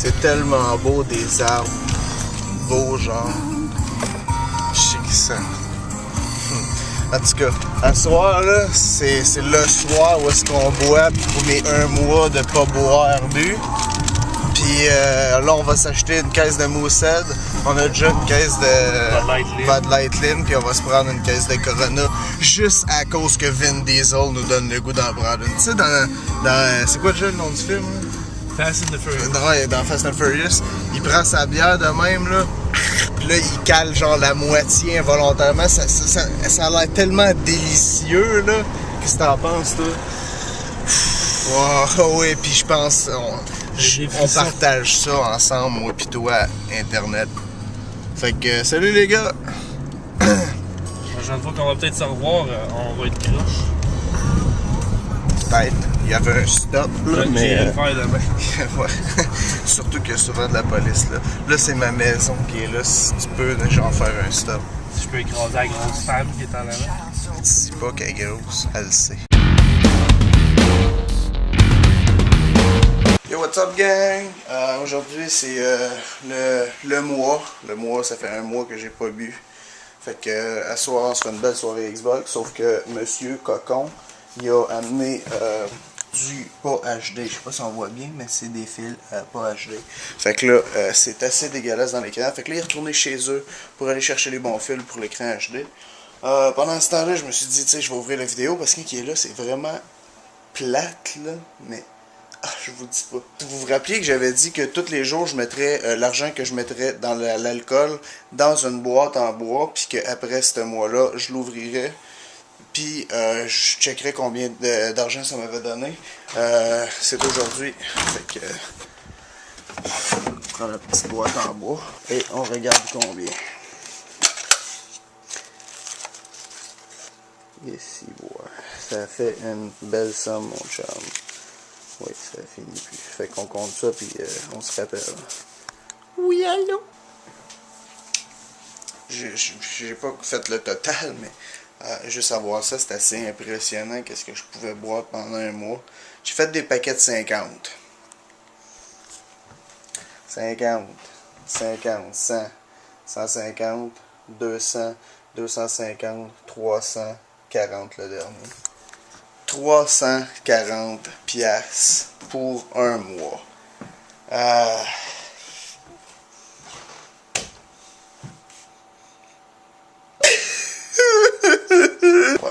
C'est tellement beau, des arbres beaux, genre. Je sais qui ça. En tout cas, à ce soir, là, c'est le soir où est-ce qu'on boit pour mes 1 mois de pas boire bu. Puis là, on va s'acheter une caisse de Moosehead. On a déjà une caisse de Bud Light Lime. Puis on va se prendre une caisse de Corona. Juste à cause que Vin Diesel nous donne le goût d'en prendre une. Tu sais, dans c'est quoi déjà le nom du film? Là? Fast and the Furious. Ouais, dans Fast and Furious. Il prend sa bière de même, là. Puis là, il cale genre la moitié involontairement. Ça a l'air tellement délicieux, là. Qu'est-ce que t'en penses, toi? Wow, oui, puis je pense... On partage ça ensemble, moi pis toi, Internet. Fait que, salut les gars! La prochaine fois qu'on va peut-être se revoir, on va être croche. Peut-être. Il y avait un stop, là, mais... J'irai le faire demain. Ouais. Surtout qu'il y a souvent de la police, là. Là, c'est ma maison qui est là. Si tu peux, genre, faire un stop. Si je peux écraser la grosse femme qui est en avant. Tu dis pas qu'elle est grosse, elle le sait. Yo, what's up, gang? Aujourd'hui, c'est le mois. Le mois, ça fait 1 mois que j'ai pas bu. Fait que, à soir, on se fait une belle soirée Xbox. Sauf que Monsieur Cocon, il a amené du pas HD. Je sais pas si on voit bien, mais c'est des fils pas HD. Fait que là, c'est assez dégueulasse dans l'écran. Fait que là, il est retourné chez eux pour aller chercher les bons fils pour l'écran HD. Pendant ce temps-là, je me suis dit, tu sais, je vais ouvrir la vidéo parce qu'il est là, c'est vraiment plate, là, mais... Ah, je vous dis pas. Vous vous rappelez que j'avais dit que tous les jours, je mettrais l'argent que je mettrais dans l'alcool dans une boîte en bois, puis qu'après ce mois-là, je l'ouvrirais, puis je checkerais combien d'argent ça m'avait donné. C'est aujourd'hui. Fait que... on prend la petite boîte en bois, et on regarde combien. Ici, voilà. Ça fait une belle somme, mon chum. Oui, ça finit plus. Fait qu'on compte ça, puis on se rappelle. Oui, allô? J'ai pas fait le total, mais juste à voir ça, c'est assez impressionnant. Qu'est-ce que je pouvais boire pendant 1 mois. J'ai fait des paquets de 50. 50, 50, 100, 150, 200, 250, 300, 40 le dernier. 340 piastres pour 1 mois. Ouais,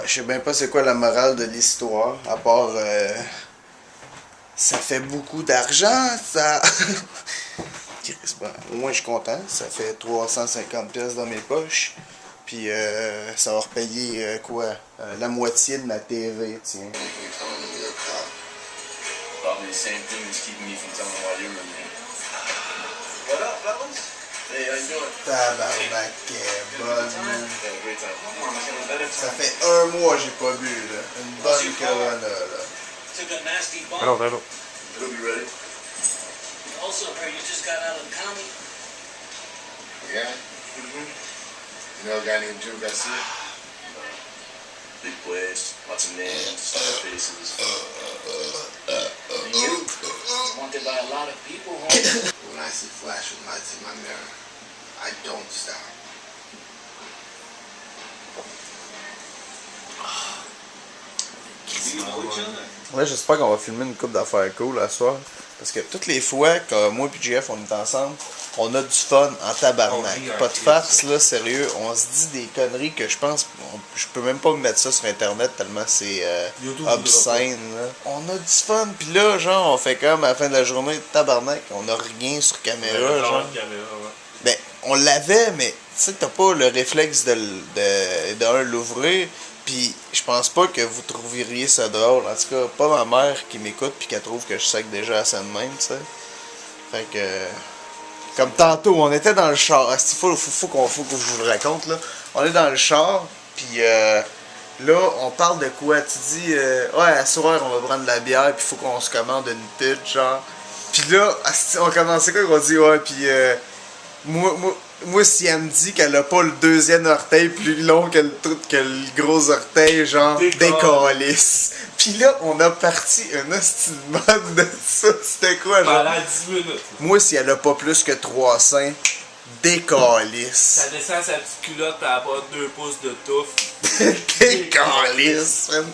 je sais même pas c'est quoi la morale de l'histoire, à part ça fait beaucoup d'argent, ça. Bon, au moins je suis content, ça fait 350 piastres dans mes poches. Puis ça va repayer quoi? La moitié de ma TV, tiens. Tabarnak, bonne. Ça fait 1 mois que j'ai pas bu, là. Une bonne Corona, là. Alors, allô. Also, you just got out of the county? Yeah? You know a guy named Joe Garcia? Big place, lots of names, faces. You? Wanted by a lot of people, huh? When I see flashing lights in my mirror, I don't stop. Ouais, j'espère qu'on va filmer une couple d'affaires cool à soir. Parce que toutes les fois que moi et JF on est ensemble, on a du fun en tabarnak. Pas de farce, là, sérieux. On se dit des conneries que je pense... je peux même pas mettre ça sur Internet tellement c'est obscène, là. On a du fun, pis là, genre, on fait comme à la fin de la journée, tabarnak, on a rien sur caméra, genre. Ben, on l'avait, mais tu sais, t'as pas le réflexe de l'ouvrir. Puis je pense pas que vous trouveriez ça drôle. En tout cas, pas ma mère qui m'écoute puis qu'elle trouve que je sac déjà assez de même, tu sais. Fait que... comme tantôt, on était dans le char. Faut que je vous le raconte, là. On est dans le char, puis là, on parle de quoi? Tu dis, ouais, à soir, on va prendre de la bière, puis faut qu'on se commande une pitch, genre. Puis là, on commençait quoi qu'on dit, ouais, puis moi, Moi, si elle me dit qu'elle a pas le deuxième orteil plus long que le gros orteil, genre, décalisse. Pis là, on a parti un hostie de mode de ça. C'était quoi, genre? Pendant 10 minutes. Moi, si elle a pas plus que 3 seins, décalisse. Ça descend sa petite culotte pis elle a pas 2 pouces de touffe. Décalisse, man.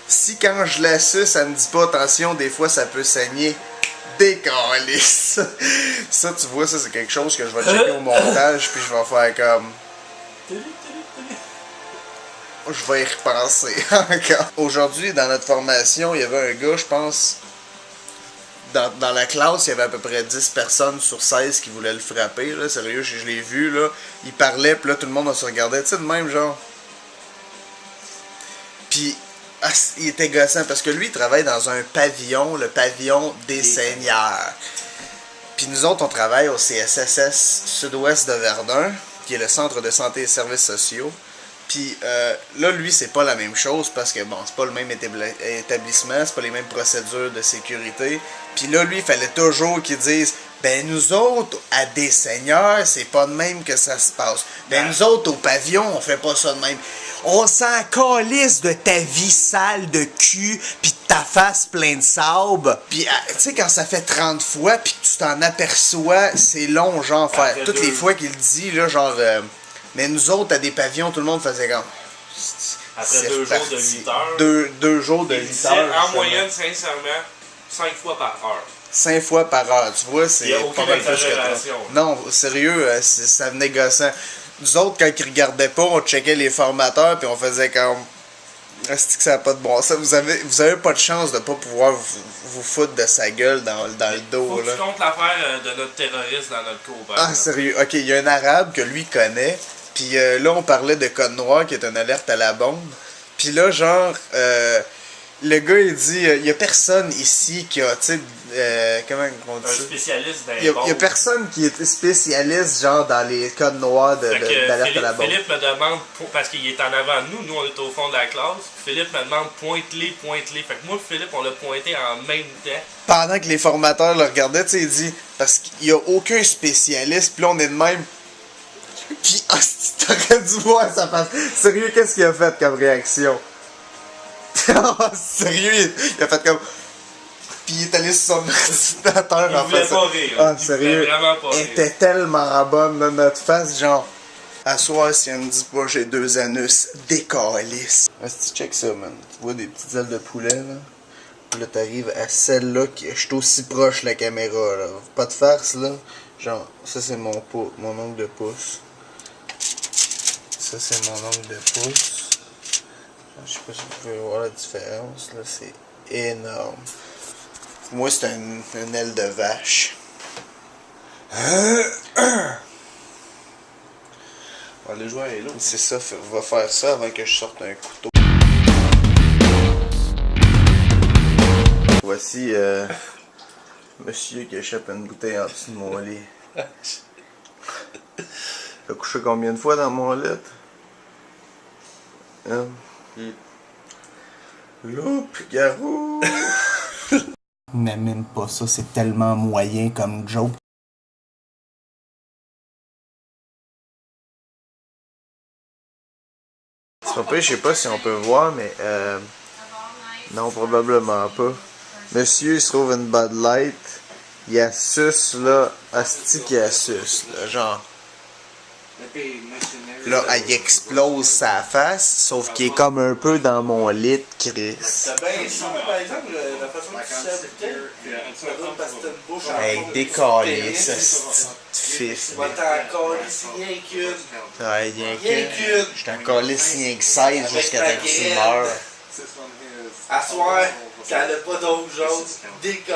Si quand je la suce, elle me dit pas attention, des fois ça peut saigner. Décalisse. Ça, tu vois, ça c'est quelque chose que je vais checker au montage, puis je vais faire comme. Je vais y repenser encore. Aujourd'hui, dans notre formation, il y avait un gars, je pense. Dans la classe, il y avait à peu près 10 personnes sur 16 qui voulaient le frapper. Là. Sérieux, je l'ai vu, là. Il parlait, puis là, tout le monde se regardait. Tu sais, de même, genre. Puis, il était gossant parce que lui, il travaille dans un pavillon, le pavillon des seigneurs. Puis nous autres, on travaille au CSSS Sud-Ouest de Verdun, qui est le Centre de santé et services sociaux. Puis là, lui, c'est pas la même chose parce que, bon, c'est pas le même établissement, c'est pas les mêmes procédures de sécurité. Puis là, lui, il fallait toujours qu'il dise, ben nous autres, à des seigneurs, c'est pas de même que ça se passe. Ben nous autres, au pavillon, on fait pas ça de même. On s'en calisse de ta vie sale de cul, pis de ta face pleine de sable. Pis tu sais, quand ça fait 30 fois, pis que tu t'en aperçois, c'est long, genre, faire. Toutes les fois qu'il dit, là, genre... mais nous autres, à des pavillons, tout le monde faisait comme... Après 2 jours de 8 heures. 2 jours de 8 heures. En moyenne, sincèrement, 5 fois par heure. 5 fois par heure, tu vois, c'est pas mal plus que non, sérieux, ça venait gossant. Nous autres, quand ils regardaient pas, on checkait les formateurs, puis on faisait comme... Est-ce que ça n'a pas de bon sens? Vous avez pas de chance de pas pouvoir vous foutre de sa gueule dans le dos, faut là. que tu comptes l'affaire de notre terroriste dans notre cours. Ah, sérieux? Ok, il y a un arabe que lui connaît, puis là, on parlait de code noir, qui est une alerte à la bombe. Puis là, genre, le gars, il dit, il y a personne ici qui a, tu sais, comment on dit ça? Un spécialiste d'un Il y a personne qui est spécialiste, genre, dans les codes noirs d'alerte à la bombe. Philippe me demande, parce qu'il est en avant de nous on est au fond de la classe, Philippe me demande, pointe-les. Fait que moi, Philippe, on l'a pointé en même temps. Pendant que les formateurs le regardaient, tu sais, il dit, parce qu'il n'y a aucun spécialiste, puis là, on est de même. Puis, ah, t'aurais dû voir sa face. Sérieux, qu'est-ce qu'il a fait comme réaction? Sérieux, il a fait comme... Puis il est allé sur son ordinateur en fait. Pas rire. Ah, il sérieux, vraiment pas elle rire. était tellement bonne dans notre face, genre... À soir, si elle me dit pas j'ai 2 anus, décalisse. Tu check ça, man. Tu vois des petites ailes de poulet, là? Puis là, t'arrives à celle-là, je suis aussi proche de la caméra, là. Pas de farce, là. Genre, ça c'est mon ongle de pouce. Ça c'est mon ongle de pouce. Je sais pas si vous pouvez voir la différence, là, c'est énorme. Moi, c'est une aile de vache. On va aller jouer à Halo. C'est ça, on va faire ça avant que je sorte un couteau. Voici monsieur qui échappe une bouteille en dessous de mon lit. T'as couché combien de fois dans mon lit? Hein? Loup, garou! N'aime pas ça, c'est tellement moyen comme joke. C'est pas pire, je sais pas si on peut voir, mais non, probablement pas. Monsieur, il se trouve une Bud Light, il assuce là, asti qui assuce, là, genre. Là, elle explose sa face, sauf qu'il est comme un peu dans mon lit, Chris. C'est bien simple, par exemple, la façon dont tu sais ça donne parce que t'as une bouche en Hey, décalé, ça, c'est fif. Tu vas t'en calisser rien qu'une. Ouais, rien que. Je t'en calisse rien que 16 jusqu'à temps que tu meurs. À soir, quand elle n'a pas d'autre chose, décalisse.